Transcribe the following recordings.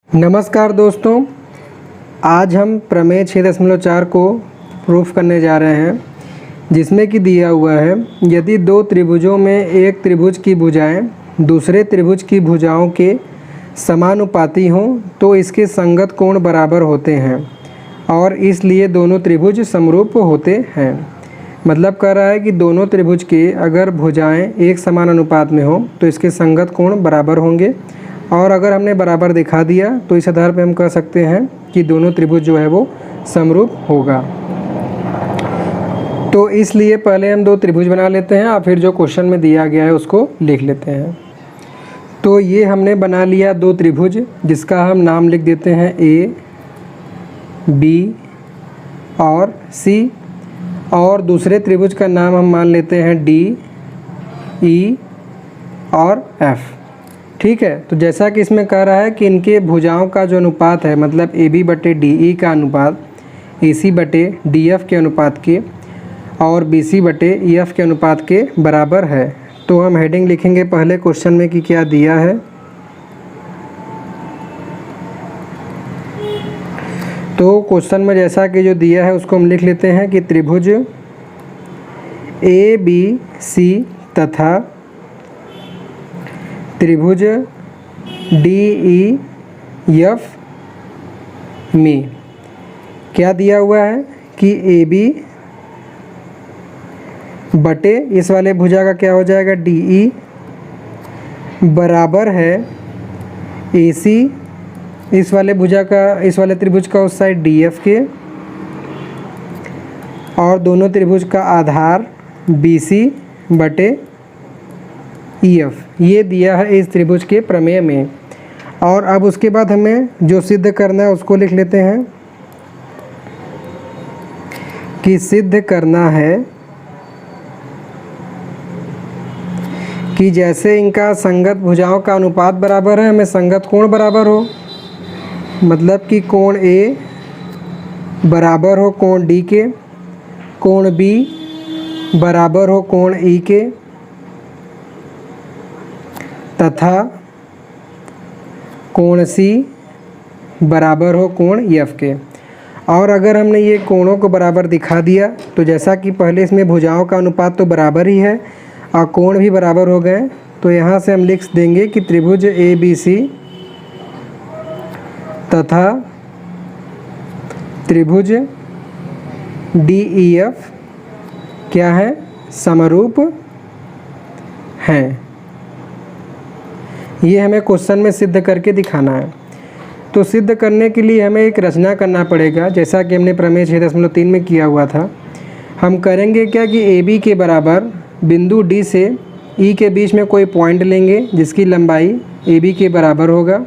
नमस्कार दोस्तों, आज हम प्रमेय 6.4 को प्रूफ करने जा रहे हैं, जिसमें कि दिया हुआ है यदि दो त्रिभुजों में एक त्रिभुज की भुजाएं दूसरे त्रिभुज की भुजाओं के समानुपाती हों तो इसके संगत कोण बराबर होते हैं और इसलिए दोनों त्रिभुज समरूप होते हैं। मतलब कह रहा है कि दोनों त्रिभुज के अगर भुजाएं एक समान अनुपात में हो तो इसके संगत कोण बराबर होंगे, और अगर हमने बराबर दिखा दिया तो इस आधार पे हम कह सकते हैं कि दोनों त्रिभुज जो है वो समरूप होगा। तो इसलिए पहले हम दो त्रिभुज बना लेते हैं और फिर जो क्वेश्चन में दिया गया है उसको लिख लेते हैं। तो ये हमने बना लिया दो त्रिभुज, जिसका हम नाम लिख देते हैं ए, बी और सी, और दूसरे त्रिभुज का नाम हम मान लेते हैं डी, ई और एफ। ठीक है, तो जैसा कि इसमें कह रहा है कि इनके भुजाओं का जो अनुपात है, मतलब ए बी बटे डी ई का अनुपात ए सी बटे डी एफ के अनुपात के और बी सी बटे ई एफ के अनुपात के बराबर है। तो हम हेडिंग लिखेंगे पहले क्वेश्चन में कि क्या दिया है। तो क्वेश्चन में जैसा कि जो दिया है उसको हम लिख लेते हैं कि त्रिभुज ए बी सी तथा त्रिभुज डी ई एफ में क्या दिया हुआ है कि ए बी बटे इस वाले भुजा का क्या हो जाएगा डी ई बराबर है ए सी इस वाले भुजा का, इस वाले त्रिभुज का उस साइड डी एफ के, और दोनों त्रिभुज का आधार बी सी बटे ई एफ, ये दिया है इस त्रिभुज के प्रमेय में। और अब उसके बाद हमें जो सिद्ध करना है उसको लिख लेते हैं कि सिद्ध करना है कि जैसे इनका संगत भुजाओं का अनुपात बराबर है, हमें संगत कोण बराबर हो, मतलब कि कोण ए बराबर हो कोण डी के, कोण बी बराबर हो कोण ई के, तथा कोण सी बराबर हो कोण एफ के। और अगर हमने ये कोणों को बराबर दिखा दिया तो जैसा कि पहले इसमें भुजाओं का अनुपात तो बराबर ही है और कोण भी बराबर हो गए, तो यहाँ से हम लिख देंगे कि त्रिभुज ए बी सी तथा त्रिभुज डी ई एफ क्या है, समरूप हैं। ये हमें क्वेश्चन में सिद्ध करके दिखाना है। तो सिद्ध करने के लिए हमें एक रचना करना पड़ेगा, जैसा कि हमने प्रमेय 6.3 में किया हुआ था। हम करेंगे क्या कि ए बी के बराबर बिंदु डी से ई के बीच में कोई पॉइंट लेंगे जिसकी लंबाई ए बी के बराबर होगा,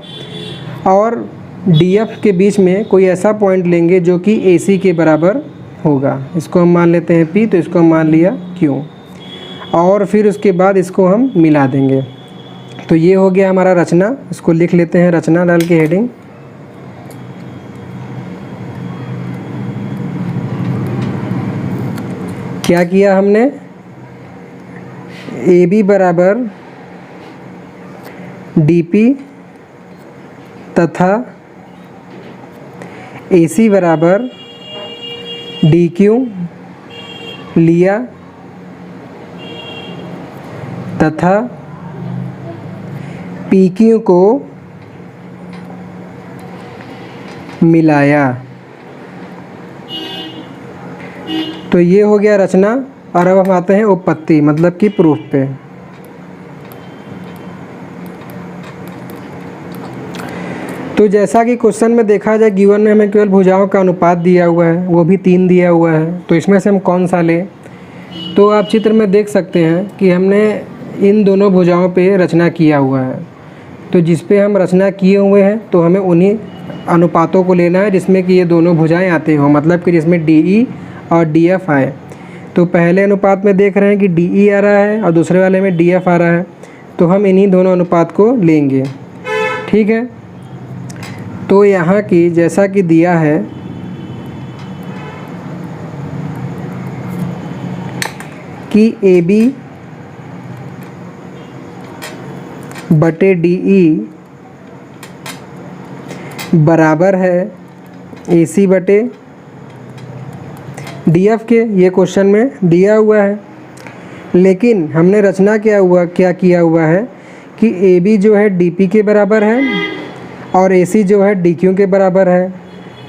और डी एफ के बीच में कोई ऐसा पॉइंट लेंगे जो कि ए सी के बराबर होगा। इसको हम मान लेते हैं पी, तो इसको हम मान लिया क्यू, और फिर उसके बाद इसको हम मिला देंगे। तो ये हो गया हमारा रचना। इसको लिख लेते हैं रचना डाल के हेडिंग। क्या किया हमने, ए बी बराबर डी पी तथा ए सी बराबर डी क्यू लिया तथा पी क्यू को मिलाया। तो ये हो गया रचना। और अब हम आते हैं उपपत्ति, मतलब कि प्रूफ पे। तो जैसा कि क्वेश्चन में देखा जाए, गिवन में हमें केवल भुजाओं का अनुपात दिया हुआ है, वो भी 3 दिया हुआ है। तो इसमें से हम कौन सा लें? तो आप चित्र में देख सकते हैं कि हमने इन दोनों भुजाओं पे रचना किया हुआ है। तो जिस पे हम रचना किए हुए हैं तो हमें उन्हीं अनुपातों को लेना है जिसमें कि ये दोनों भुजाएं आते हों, मतलब कि जिसमें डी ई और डी एफ आए। तो पहले अनुपात में देख रहे हैं कि डी ई आ रहा है और दूसरे वाले में डी एफ आ रहा है, तो हम इन्हीं दोनों अनुपात को लेंगे। ठीक है, तो यहाँ की जैसा कि दिया है कि ए बी बटे डी ई बराबर है AC बटे DF के। ये क्वेश्चन में दिया हुआ है, लेकिन हमने रचना क्या किया हुआ है कि AB जो है DP के बराबर है और AC जो है DQ के बराबर है।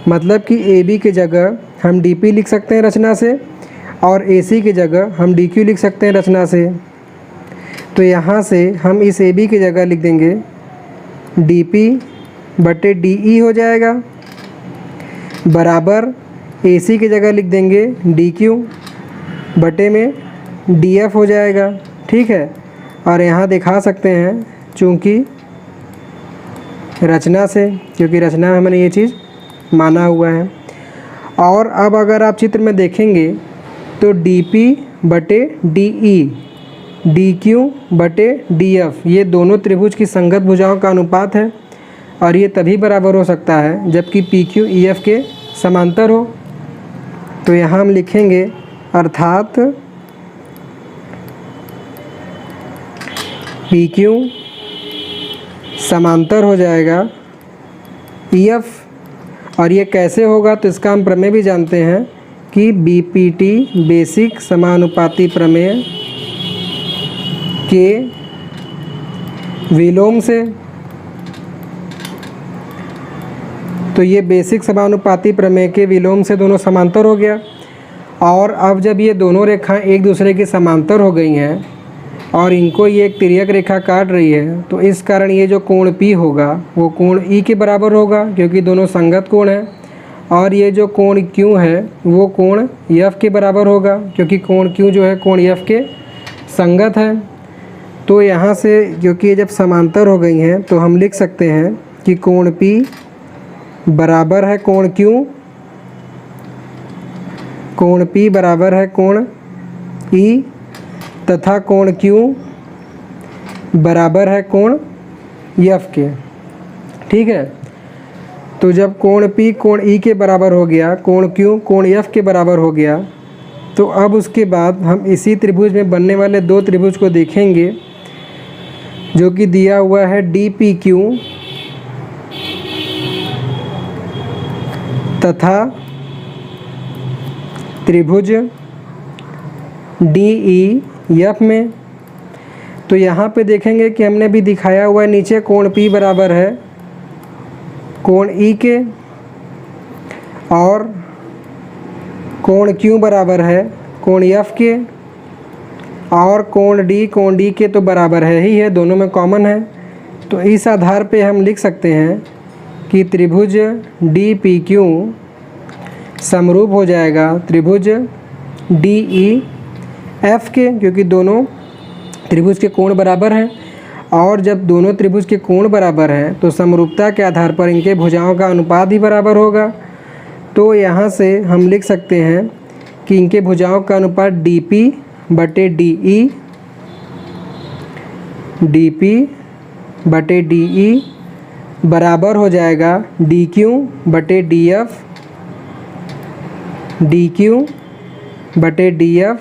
मतलब कि AB की जगह हम DP लिख सकते हैं रचना से और AC की जगह हम DQ लिख सकते हैं रचना से। तो यहाँ से हम इस AB की जगह लिख देंगे DP बटे DE हो जाएगा, बराबर AC की जगह लिख देंगे DQ बटे में DF हो जाएगा। ठीक है, और यहाँ दिखा सकते हैं चूँकि रचना से, क्योंकि रचना में हमने ये चीज़ माना हुआ है। और अब अगर आप चित्र में देखेंगे तो DP बटे DE, DQ बटे DF ये दोनों त्रिभुज की संगत भुजाओं का अनुपात है और ये तभी बराबर हो सकता है जबकि PQ EF के समांतर हो। तो यहाँ हम लिखेंगे अर्थात PQ समांतर हो जाएगा EF। और ये कैसे होगा तो इसका हम प्रमेय भी जानते हैं कि BPT बेसिक समानुपाती प्रमेय के विलोम से। तो ये बेसिक समानुपाती प्रमेय के विलोम से दोनों समांतर हो गया। और अब जब ये दोनों रेखाएं एक दूसरे के समांतर हो गई हैं और इनको ये एक तिर्यक रेखा काट रही है, तो इस कारण ये जो कोण P होगा वो कोण E के बराबर होगा क्योंकि दोनों संगत कोण हैं। और ये जो कोण Q है वो कोण F के बराबर होगा क्योंकि कोण Q जो है कोण F के संगत है। तो यहाँ से क्योंकि ये जब समांतर हो गई हैं तो हम लिख सकते हैं कि कोण P बराबर है कोण Q, कोण P बराबर है कोण E तथा कोण Q बराबर है कोण F के। ठीक है, तो जब कोण P कोण E के बराबर हो गया, कोण Q कोण F के बराबर हो गया, तो अब उसके बाद हम इसी त्रिभुज में बनने वाले दो त्रिभुज को देखेंगे जो कि दिया हुआ है DPQ तथा त्रिभुज DEF में। तो यहाँ पे देखेंगे कि हमने भी दिखाया हुआ है नीचे कोण P बराबर है कोण E के और कोण Q बराबर है कोण F के और कोण D के तो बराबर है ही है, दोनों में कॉमन है। तो इस आधार पे हम लिख सकते हैं कि त्रिभुज DPQ समरूप हो जाएगा त्रिभुज DEF के, क्योंकि दोनों त्रिभुज के कोण बराबर हैं। और जब दोनों त्रिभुज के कोण बराबर हैं तो समरूपता के आधार पर इनके भुजाओं का अनुपात ही बराबर होगा। तो यहाँ से हम लिख सकते हैं कि इनके भुजाओं का अनुपात DP बटे DE, DP बटे DE बराबर हो जाएगा DQ बटे DF, DQ बटे DF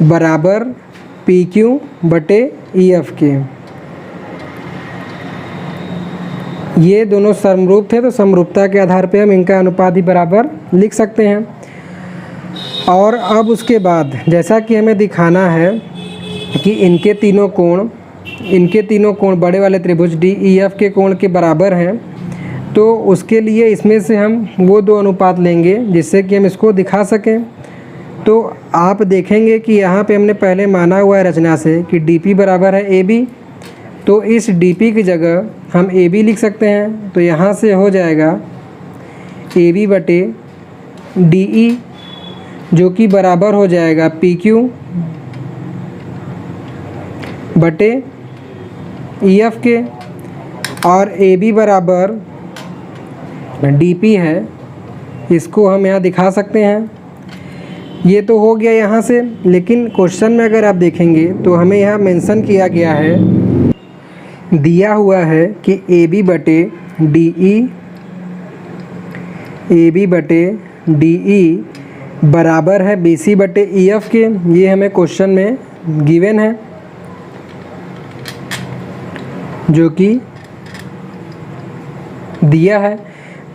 बराबर PQ बटे EF के। ये दोनों समरूप थे तो समरूपता के आधार पे हम इनका अनुपात भी बराबर लिख सकते हैं। और अब उसके बाद जैसा कि हमें दिखाना है कि इनके तीनों कोण बड़े वाले त्रिभुज DEF के कोण के बराबर हैं, तो उसके लिए इसमें से हम वो दो अनुपात लेंगे जिससे कि हम इसको दिखा सकें। तो आप देखेंगे कि यहाँ पे हमने पहले माना हुआ है रचना से कि DP बराबर है AB, तो इस DP की जगह हम AB लिख सकते हैं। तो यहाँ से हो जाएगा AB बटे DE जो कि बराबर हो जाएगा PQ बटे EF के। और AB बराबर DP है, इसको हम यहाँ दिखा सकते हैं। ये तो हो गया यहाँ से, लेकिन क्वेश्चन में अगर आप देखेंगे तो हमें यहाँ मेंशन किया गया है, दिया हुआ है कि AB बटे DE बराबर है BC बटे EF के। ये हमें क्वेश्चन में गिवन है जो कि दिया है।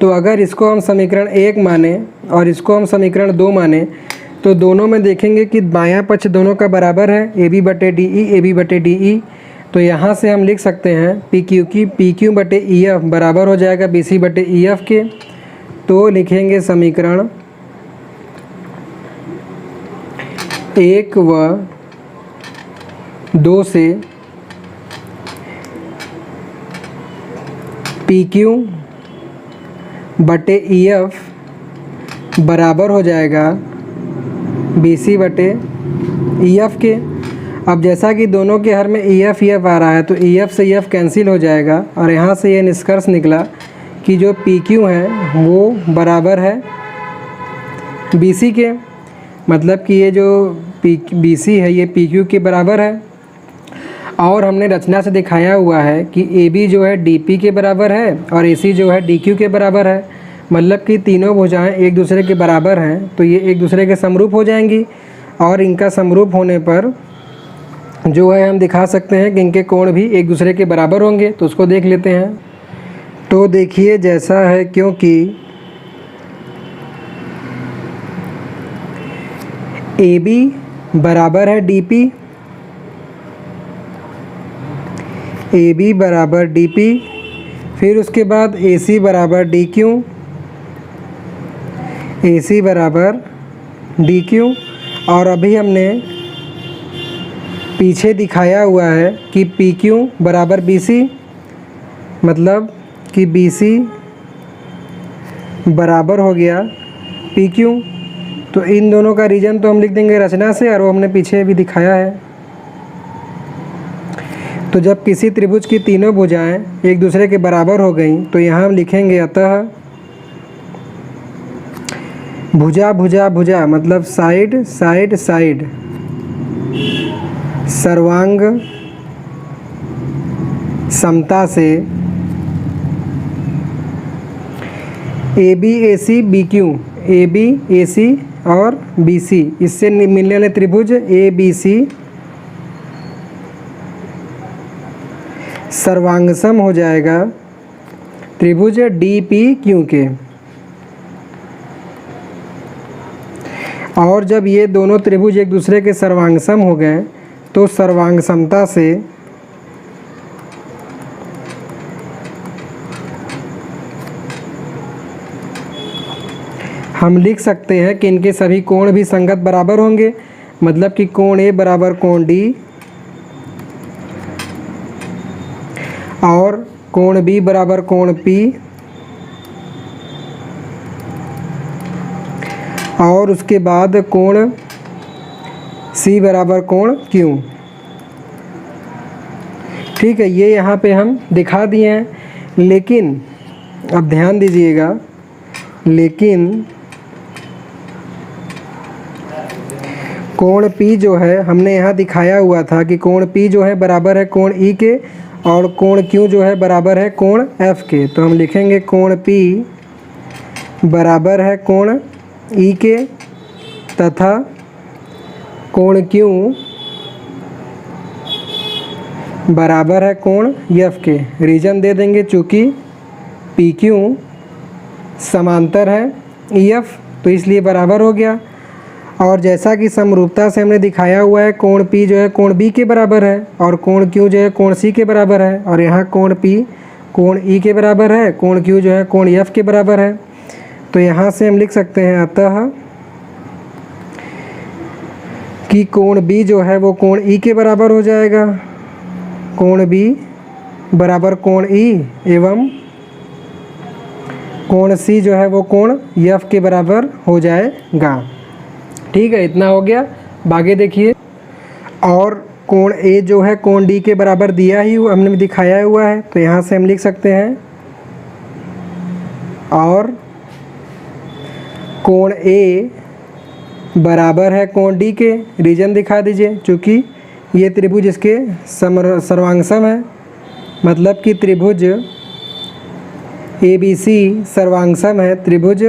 तो अगर इसको हम समीकरण 1 माने और इसको हम समीकरण 2 माने तो दोनों में देखेंगे कि बायां पक्ष दोनों का बराबर है, ए बी बटे डी ई, ए बी बटे डी ई। तो यहाँ से हम लिख सकते हैं पी क्यू की पी क्यू बटे ई एफ बराबर हो जाएगा बी सी बटे ई एफ के। तो लिखेंगे समीकरण 1 व 2 से पी क्यू बटे ई एफ बराबर हो जाएगा बी सी बटे ई एफ के। अब जैसा कि दोनों के हर में ई एफ आ रहा है तो ई एफ से ई एफ कैंसिल हो जाएगा और यहाँ से ये निष्कर्ष निकला कि जो पी क्यू है वो बराबर है बी सी के। मतलब कि ये जो बी सी है ये पी क्यू के बराबर है। और हमने रचना से दिखाया हुआ है कि ए बी जो है डी पी के बराबर है और ए सी जो है डी क्यू के बराबर है। मतलब कि तीनों भुजाएं एक दूसरे के बराबर हैं तो ये एक दूसरे के समरूप हो जाएंगी और इनका समरूप होने पर जो है हम दिखा सकते हैं कि इनके कोण भी एक दूसरे के बराबर होंगे। तो उसको देख लेते हैं। तो देखिए जैसा है, क्योंकि ए बी बराबर है डी पी, ए बी बराबर डी पी, फिर उसके बाद ए सी बराबर डी क्यू, ए सी बराबर डी क्यू। और अभी हमने पीछे दिखाया हुआ है कि पी क्यू बराबर बी सी, मतलब कि बी सी बराबर हो गया पी क्यू। तो इन दोनों का रीजन तो हम लिख देंगे रचना से और वो हमने पीछे भी दिखाया है। तो जब किसी त्रिभुज की तीनों भुजाएं एक दूसरे के बराबर हो गई तो यहाँ हम लिखेंगे अतः भुजा भुजा भुजा मतलब साइड साइड साइड सर्वांग समता से A B A C B Q, A B A C और बी सी, इससे मिलने वाले त्रिभुज ए बी सी सर्वांगसम हो जाएगा त्रिभुज डी पी क्यू के। और जब ये दोनों त्रिभुज एक दूसरे के सर्वांगसम हो गए तो सर्वांग समता से हम लिख सकते हैं कि इनके सभी कोण भी संगत बराबर होंगे। मतलब कि कोण ए बराबर कोण डी और कोण बी बराबर कोण पी और उसके बाद कोण सी बराबर कोण क्यू। ठीक है, ये यहाँ पे हम दिखा दिए हैं। लेकिन अब ध्यान दीजिएगा, लेकिन कोण P जो है हमने यहाँ दिखाया हुआ था कि कोण P जो है बराबर है कोण E के और कोण Q जो है बराबर है कोण F के। तो हम लिखेंगे कोण P बराबर है कोण E के तथा कोण Q बराबर है कोण F के। रीजन दे देंगे चूँकि PQ समांतर है EF तो इसलिए बराबर हो गया। और जैसा कि समरूपता से हमने दिखाया हुआ है कोण P जो है कोण B के बराबर है और कोण Q जो है कोण C के बराबर है और यहाँ कोण P कोण E के बराबर है, कोण Q जो है कोण F के बराबर है। तो यहाँ से हम लिख सकते हैं अतः कि कोण B जो है वो कोण E के बराबर हो जाएगा, कोण B बराबर कोण E एवं कोण C जो है वो कोण F के बराबर हो जाएगा। ठीक है, इतना हो गया। आगे देखिए, और कोण A जो है कोण D के बराबर दिया ही हमने दिखाया हुआ है। तो यहाँ से हम लिख सकते हैं और कोण A बराबर है कोण D के। रीजन दिखा दीजिए, चूँकि ये त्रिभुज इसके सर्वांगसम है। मतलब कि त्रिभुज ABC सर्वांगसम है त्रिभुज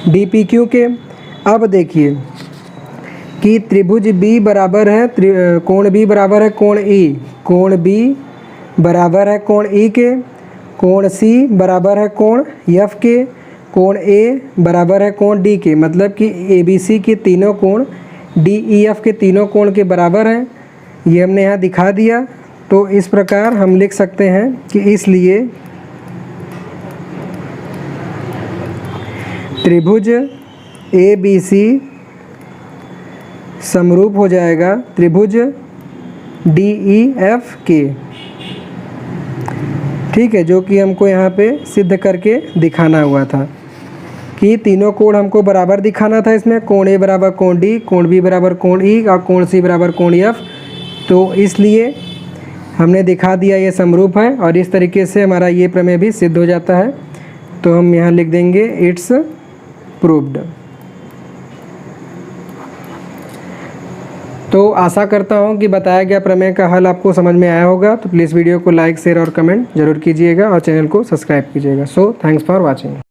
DPQ के। अब देखिए कि त्रिभुज B बराबर है कोण B बराबर है कोण E, कोण B बराबर है कोण E के कोण C बराबर है कोण F के, कोण A बराबर है कोण D के, मतलब कि ABC के तीनों कोण DEF के तीनों कोण के बराबर हैं। ये हमने यहाँ दिखा दिया। तो इस प्रकार हम लिख सकते हैं कि इसलिए त्रिभुज ABC समरूप हो जाएगा त्रिभुज DEF के। ठीक है, जो कि हमको यहाँ पे सिद्ध करके दिखाना हुआ था कि तीनों कोण हमको बराबर दिखाना था। इसमें कोण A बराबर कोण D, कोण B बराबर कोण E और कोण C बराबर कोण F। तो इसलिए हमने दिखा दिया ये समरूप है और इस तरीके से हमारा ये प्रमेय भी सिद्ध हो जाता है। तो हम यहाँ लिख देंगे इट्स प्रूव्ड। तो आशा करता हूँ कि बताया गया प्रमेय का हल आपको समझ में आया होगा। तो प्लीज़ वीडियो को लाइक, शेयर और कमेंट जरूर कीजिएगा और चैनल को सब्सक्राइब कीजिएगा। So thanks for watching.